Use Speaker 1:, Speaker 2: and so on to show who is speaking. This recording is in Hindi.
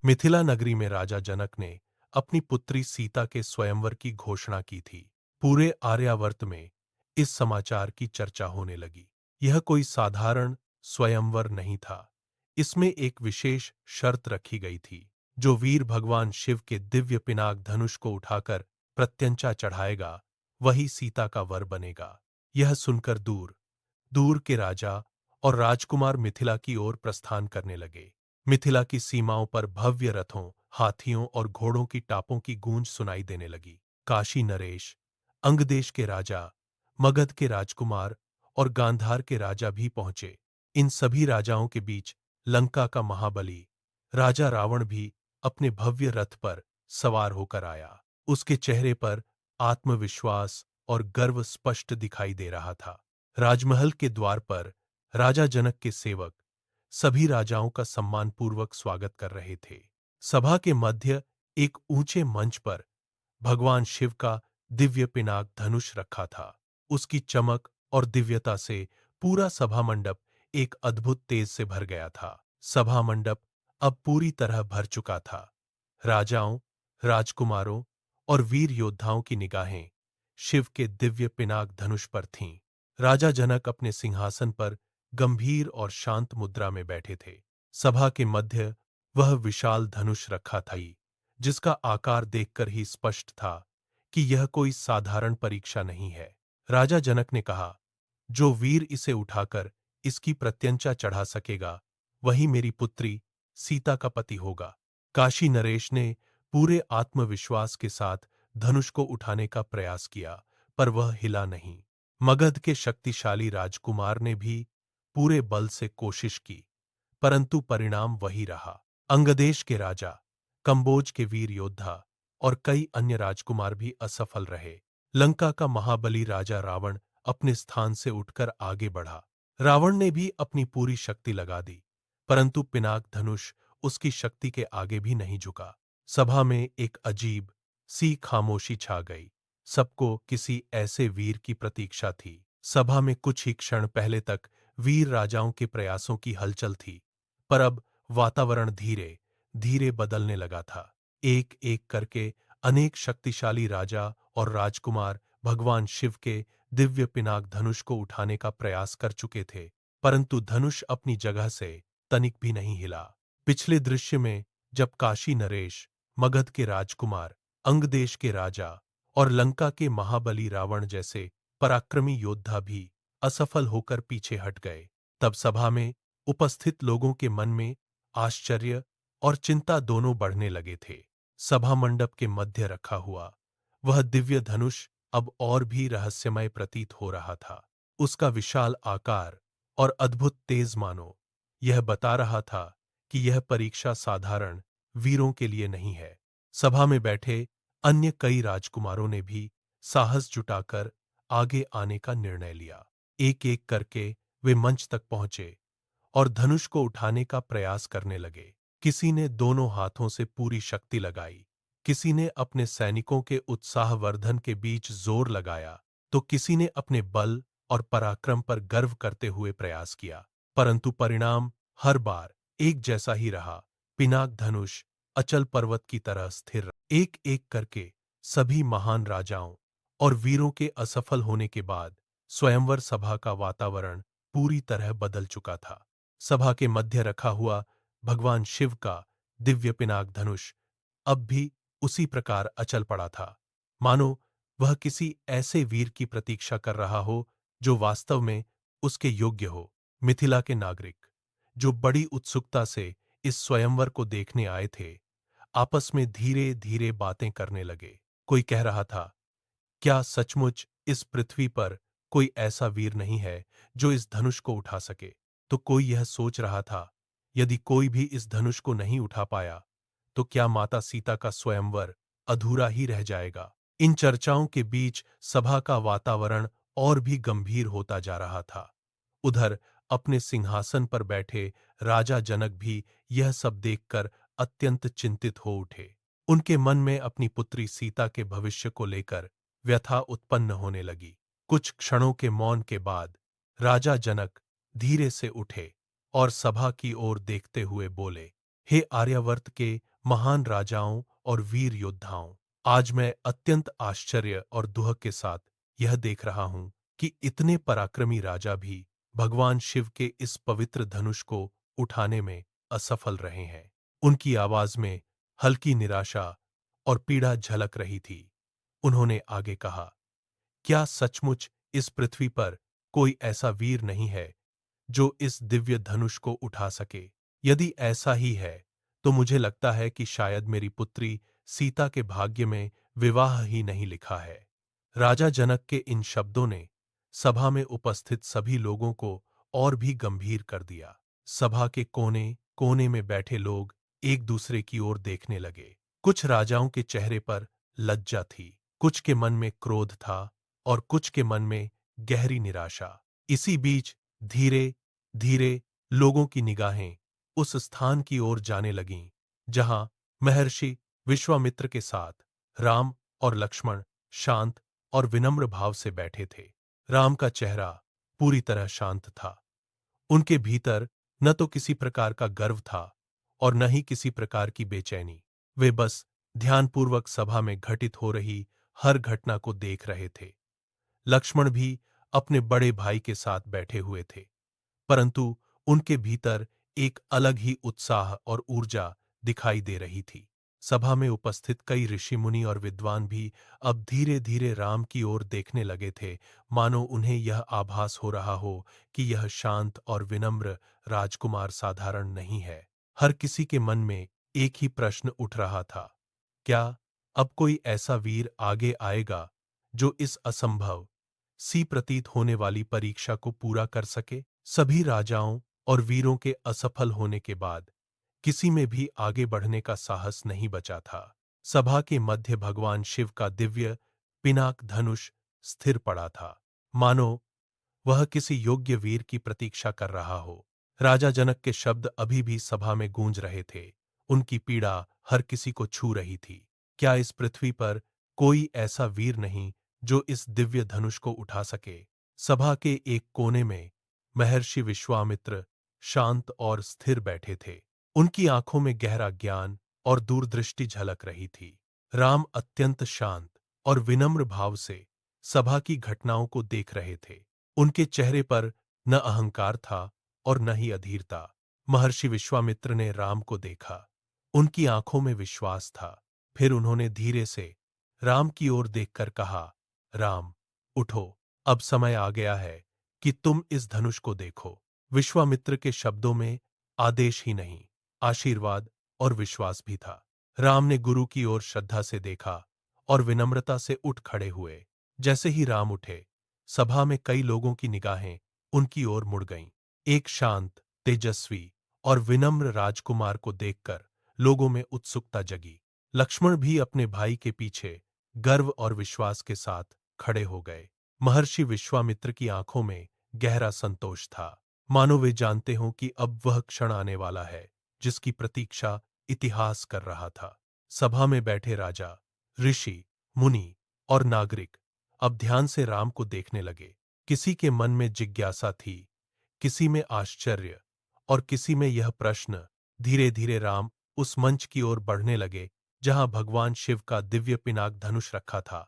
Speaker 1: मिथिला नगरी में राजा जनक ने अपनी पुत्री सीता के स्वयंवर की घोषणा की थी। पूरे आर्यावर्त में इस समाचार की चर्चा होने लगी। यह कोई साधारण स्वयंवर नहीं था। इसमें एक विशेष शर्त रखी गई थी। जो वीर भगवान शिव के दिव्य पिनाक धनुष को उठाकर प्रत्यंचा चढ़ाएगा, वही सीता का वर बनेगा। यह सुनकर दूर दूर के राजा और राजकुमार मिथिला की ओर प्रस्थान करने लगे। मिथिला की सीमाओं पर भव्य रथों, हाथियों और घोड़ों की टापों की गूंज सुनाई देने लगी। काशी नरेश, अंगदेश के राजा, मगध के राजकुमार और गांधार के राजा भी पहुंचे। इन सभी राजाओं के बीच लंका का महाबली राजा रावण भी अपने भव्य रथ पर सवार होकर आया। उसके चेहरे पर आत्मविश्वास और गर्व स्पष्ट दिखाई दे रहा था। राजमहल के द्वार पर राजा जनक के सेवक सभी राजाओं का सम्मानपूर्वक स्वागत कर रहे थे। सभा के मध्य एक ऊंचे मंच पर भगवान शिव का दिव्य पिनाक धनुष रखा था। उसकी चमक और दिव्यता से पूरा सभा मंडप एक अद्भुत तेज से भर गया था। सभा मंडप अब पूरी तरह भर चुका था। राजाओं, राजकुमारों और वीर योद्धाओं की निगाहें शिव के दिव्य पिनाक धनुष पर थीं। राजा जनक अपने सिंहासन पर गंभीर और शांत मुद्रा में बैठे थे। सभा के मध्य वह विशाल धनुष रखा था, जिसका आकार देखकर ही स्पष्ट था कि यह कोई साधारण परीक्षा नहीं है। राजा जनक ने कहा, जो वीर इसे उठाकर इसकी प्रत्यंचा चढ़ा सकेगा, वही मेरी पुत्री सीता का पति होगा। काशी नरेश ने पूरे आत्मविश्वास के साथ धनुष को उठाने का प्रयास किया, पर वह हिला नहीं। मगध के शक्तिशाली राजकुमार ने भी पूरे बल से कोशिश की, परंतु परिणाम वही रहा। अंगदेश के राजा, कंबोज के वीर योद्धा और कई अन्य राजकुमार भी असफल रहे। लंका का महाबली राजा रावण अपने स्थान से उठकर आगे बढ़ा। रावण ने भी अपनी पूरी शक्ति लगा दी, परंतु पिनाक धनुष उसकी शक्ति के आगे भी नहीं झुका। सभा में एक अजीब सी खामोशी छा गई। सबको किसी ऐसे वीर की प्रतीक्षा थी। सभा में कुछ ही क्षण पहले तक वीर राजाओं के प्रयासों की हलचल थी, पर अब वातावरण धीरे धीरे बदलने लगा था। एक एक करके अनेक शक्तिशाली राजा और राजकुमार भगवान शिव के दिव्य पिनाक धनुष को उठाने का प्रयास कर चुके थे, परंतु धनुष अपनी जगह से तनिक भी नहीं हिला। पिछले दृश्य में जब काशी नरेश, मगध के राजकुमार, अंगदेश के राजा और लंका के महाबली रावण जैसे पराक्रमी योद्धा भी असफल होकर पीछे हट गए, तब सभा में उपस्थित लोगों के मन में आश्चर्य और चिंता दोनों बढ़ने लगे थे। सभा मंडप के मध्य रखा हुआ वह दिव्य धनुष अब और भी रहस्यमय प्रतीत हो रहा था। उसका विशाल आकार और अद्भुत तेज मानो यह बता रहा था कि यह परीक्षा साधारण वीरों के लिए नहीं है। सभा में बैठे अन्य कई राजकुमारों ने भी साहस जुटाकर आगे आने का निर्णय लिया। एक एक करके वे मंच तक पहुंचे और धनुष को उठाने का प्रयास करने लगे। किसी ने दोनों हाथों से पूरी शक्ति लगाई, किसी ने अपने सैनिकों के उत्साहवर्धन के बीच जोर लगाया, तो किसी ने अपने बल और पराक्रम पर गर्व करते हुए प्रयास किया, परंतु परिणाम हर बार एक जैसा ही रहा। पिनाक धनुष अचल पर्वत की तरह स्थिर रहा। एक एक करके सभी महान राजाओं और वीरों के असफल होने के बाद स्वयंवर सभा का वातावरण पूरी तरह बदल चुका था। सभा के मध्य रखा हुआ भगवान शिव का दिव्य पिनाक धनुष अब भी उसी प्रकार अचल पड़ा था, मानो वह किसी ऐसे वीर की प्रतीक्षा कर रहा हो जो वास्तव में उसके योग्य हो। मिथिला के नागरिक, जो बड़ी उत्सुकता से इस स्वयंवर को देखने आए थे, आपस में धीरे धीरे बातें करने लगे। कोई कह रहा था, क्या सचमुच इस पृथ्वी पर कोई ऐसा वीर नहीं है जो इस धनुष को उठा सके? तो कोई यह सोच रहा था, यदि कोई भी इस धनुष को नहीं उठा पाया, तो क्या माता सीता का स्वयंवर अधूरा ही रह जाएगा? इन चर्चाओं के बीच सभा का वातावरण और भी गंभीर होता जा रहा था। उधर अपने सिंहासन पर बैठे राजा जनक भी यह सब देखकर अत्यंत चिंतित हो उठे। उनके मन में अपनी पुत्री सीता के भविष्य को लेकर व्यथा उत्पन्न होने लगी। कुछ क्षणों के मौन के बाद राजा जनक धीरे से उठे और सभा की ओर देखते हुए बोले, हे आर्यावर्त के महान राजाओं और वीर योद्धाओं, आज मैं अत्यंत आश्चर्य और दुख के साथ यह देख रहा हूं कि इतने पराक्रमी राजा भी भगवान शिव के इस पवित्र धनुष को उठाने में असफल रहे हैं। उनकी आवाज में हल्की निराशा और पीड़ा झलक रही थी। उन्होंने आगे कहा, क्या सचमुच इस पृथ्वी पर कोई ऐसा वीर नहीं है जो इस दिव्य धनुष को उठा सके? यदि ऐसा ही है, तो मुझे लगता है कि शायद मेरी पुत्री सीता के भाग्य में विवाह ही नहीं लिखा है। राजा जनक के इन शब्दों ने सभा में उपस्थित सभी लोगों को और भी गंभीर कर दिया। सभा के कोने कोने में बैठे लोग एक दूसरे की ओर देखने लगे। कुछ राजाओं के चेहरे पर लज्जा थी, कुछ के मन में क्रोध था और कुछ के मन में गहरी निराशा। इसी बीच धीरे धीरे लोगों की निगाहें उस स्थान की ओर जाने लगीं जहां महर्षि विश्वामित्र के साथ राम और लक्ष्मण शांत और विनम्र भाव से बैठे थे। राम का चेहरा पूरी तरह शांत था। उनके भीतर न तो किसी प्रकार का गर्व था और न ही किसी प्रकार की बेचैनी। वे बस ध्यानपूर्वक सभा में घटित हो रही हर घटना को देख रहे थे। लक्ष्मण भी अपने बड़े भाई के साथ बैठे हुए थे, परंतु उनके भीतर एक अलग ही उत्साह और ऊर्जा दिखाई दे रही थी। सभा में उपस्थित कई ऋषि मुनि और विद्वान भी अब धीरे धीरे राम की ओर देखने लगे थे, मानो उन्हें यह आभास हो रहा हो कि यह शांत और विनम्र राजकुमार साधारण नहीं है। हर किसी के मन में एक ही प्रश्न उठ रहा था, क्या अब कोई ऐसा वीर आगे आएगा जो इस असंभव सी प्रतीत होने वाली परीक्षा को पूरा कर सके? सभी राजाओं और वीरों के असफल होने के बाद किसी में भी आगे बढ़ने का साहस नहीं बचा था। सभा के मध्य भगवान शिव का दिव्य पिनाक धनुष स्थिर पड़ा था, मानो वह किसी योग्य वीर की प्रतीक्षा कर रहा हो। राजा जनक के शब्द अभी भी सभा में गूंज रहे थे। उनकी पीड़ा हर किसी को छू रही थी। क्या इस पृथ्वी पर कोई ऐसा वीर नहीं जो इस दिव्य धनुष को उठा सके? सभा के एक कोने में महर्षि विश्वामित्र शांत और स्थिर बैठे थे। उनकी आंखों में गहरा ज्ञान और दूरदृष्टि झलक रही थी। राम अत्यंत शांत और विनम्र भाव से सभा की घटनाओं को देख रहे थे। उनके चेहरे पर न अहंकार था और न ही अधीरता। महर्षि विश्वामित्र ने राम को देखा। उनकी आंखों में विश्वास था। फिर उन्होंने धीरे से राम की ओर देखकर कहा, राम, उठो, अब समय आ गया है कि तुम इस धनुष को देखो। विश्वामित्र के शब्दों में आदेश ही नहीं, आशीर्वाद और विश्वास भी था। राम ने गुरु की ओर श्रद्धा से देखा और विनम्रता से उठ खड़े हुए। जैसे ही राम उठे, सभा में कई लोगों की निगाहें उनकी ओर मुड़ गईं। एक शांत, तेजस्वी और विनम्र राजकुमार को देखकर लोगों में उत्सुकता जगी। लक्ष्मण भी अपने भाई के पीछे गर्व और विश्वास के साथ खड़े हो गए। महर्षि विश्वामित्र की आंखों में गहरा संतोष था, मानो वे जानते हों कि अब वह क्षण आने वाला है जिसकी प्रतीक्षा इतिहास कर रहा था। सभा में बैठे राजा, ऋषि, मुनि और नागरिक अब ध्यान से राम को देखने लगे। किसी के मन में जिज्ञासा थी, किसी में आश्चर्य और किसी में यह प्रश्न। धीरे धीरे राम उस मंच की ओर बढ़ने लगे जहां भगवान शिव का दिव्य पिनाक धनुष रखा था।